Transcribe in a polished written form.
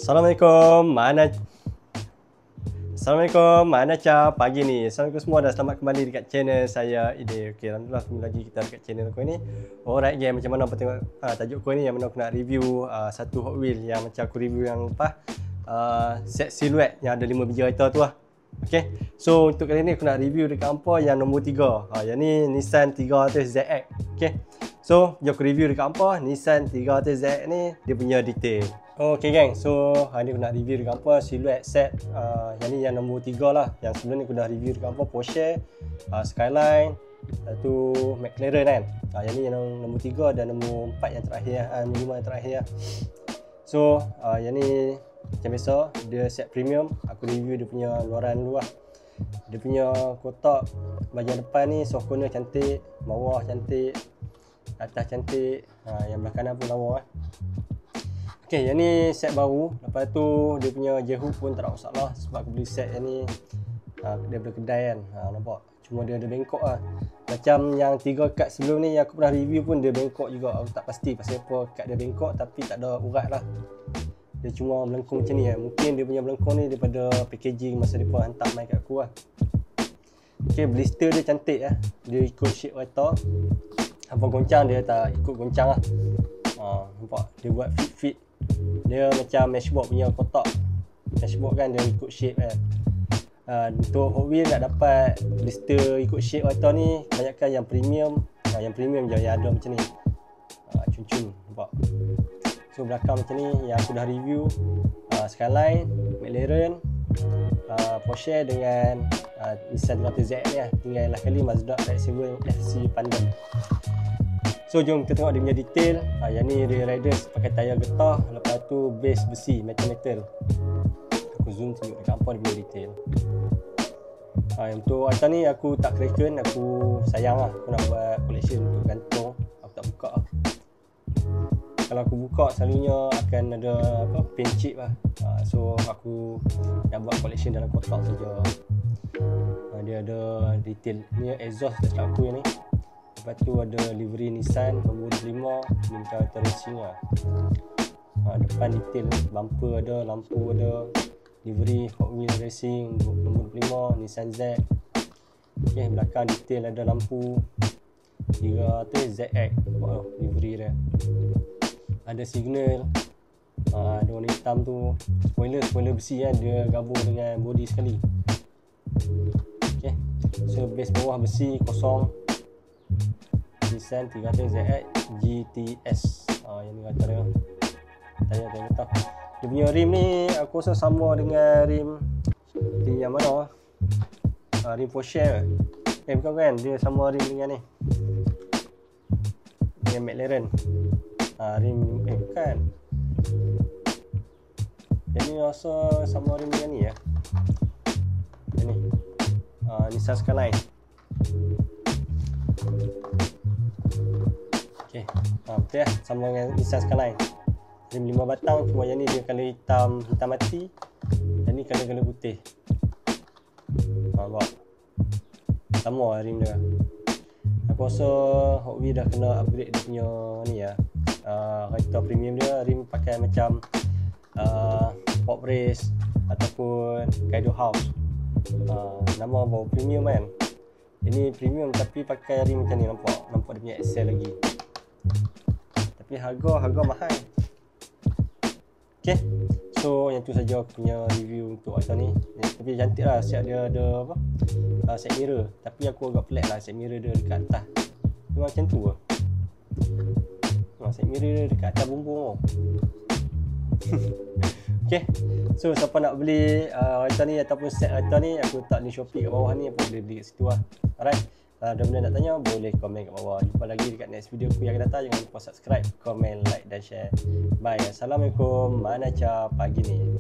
Assalamualaikum, mana pagi ni. Assalamualaikum semua dan selamat kembali dekat channel saya Ide. Okey, alhamdulillah kembali lagi kita dekat channel aku ni. Alright game, macam mana apa tengok tajuk aku ni yang mana aku nak review satu Hot Wheels yang macam aku review yang set silhouette yang ada 5 biji kereta tu lah. Okay, so untuk kali ni aku nak review dekat hampa yang nombor 3. Yang ni Nissan 300ZX. Okay, so jom aku review dekat hampa Nissan 300ZX ni dia punya detail. Okay gang, so hari ni aku nak review dekat hampa silhouette set yang ni yang nombor 3 lah. Yang sebelum ni aku dah review dekat hampa Porsche, Skyline, tu McLaren kan. Yang ni yang nombor 3 dan nombor 4 yang terakhir, nombor 5 yang terakhir lah. So yang ni macam biasa, dia set premium. Aku review dia punya luaran dulu lah. Dia punya kotak bahagian depan ni soft corner cantik, bawah cantik, atas cantik, yang belah kanan pun lawa lah. Okay, yang ni set baru. Lepas tu dia punya J-hook pun tak ada masalah sebab aku beli set yang ni daripada kedai kan. Nampak? Cuma dia ada bengkok lah. Macam yang 3 kad sebelum ni yang aku pernah review pun dia bengkok juga. Aku tak pasti pasal apa kad dia bengkok tapi tak ada urat lah. Dia cuma melengkung macam ni lah. Mungkin dia punya melengkung ni daripada packaging masa dia hantar main kat aku lah. Okay, blister dia cantik lah. Dia ikut shape kereta. Apa goncang dia tak ikut goncang lah. Nampak? Dia buat fit-fit. Dia macam matchbox punya kotak. Matchbox kan dia ikut shape kan. Untuk Hot Wheels nak dapat blister ikut shape kereta ni kebanyakan yang premium. Yang premium je yang ada macam ni. Cun-cun. Nampak? So belakang macam ni yang aku dah review, Skyline, McLaren, Porsche dengan Nissan 300ZX ni lah. Tinggal lah kali Mazda RX-7 FC Pandan. So jom kita tengok dia punya detail. Yang ni rear riders pakai tayar getah. Lepas tu base besi metal. Aku zoom tunjuk dekat hampa dia punya detail. Yang untuk atas ni aku tak kraken. Aku sayang lah. Aku nak buat collection untuk gantung. Aku tak buka lah. Kalau aku buka selalunya akan ada paint chip lah. So aku nak buat collection dalam kotak saja. Dia ada detail ni exhaust dah silap aku yang ni. Lepas tu ada livery Nissan nombor 25 ni macam racing lah. Depan detail bumper ada, lampu ada, livery Hot Wheels Racing nombor 25 Nissan Z. Okay, belakang detail ada lampu 300ZX. Livery dia ada signal, ada warna hitam tu. Spoiler besi kan, dia gabung dengan body sekali. Okay, so base bawah besi kosong. Nissan 300ZX GTS. Yang ni kata dia tayar getah. Dia punya rim ni aku rasa sama dengan rim yang mana rim Porsche. Bukan kan, dia sama rim dengan ni, dengan McLaren. Rim bukan. Yang ni rasa sama rim dengan ni ya. Yang ni Nissan Skyline. Okay, betul lah, sama dengan Nissan Skyline. Rim 5 batang, cuma yang ni dia colour hitam mati. Yang ni colour putih. Nampak? Sama rim dia. Aku rasa Hot Wheels dah kena upgrade dia punya ni ya. Kereta premium dia, rim pakai macam Pop Race ataupun Kaido House. Nama bawa premium kan. Ini premium tapi pakai rim macam ni, nampak dia punya excel lagi. Tapi harga mahal. Okay, so yang tu saja aku punya review untuk kereta ni. Tapi cantik lah, siap dia ada side mirror. Tapi aku agak pelik lah side mirror dia dekat atas. Memang macam tu lah. Side mirror dia dekat atas bumbung. Okay, so siapa nak beli kereta ni ataupun set kereta ni, aku letak link Shopee kat bawah ni. Apa boleh beli kat situ lah. Alright, ada benda nak tanya boleh komen kat bawah. Jumpa lagi dekat next video aku yang akan datang. Jangan lupa subscribe, komen, like dan share. Bye. Assalamualaikum. Mana pagi ni.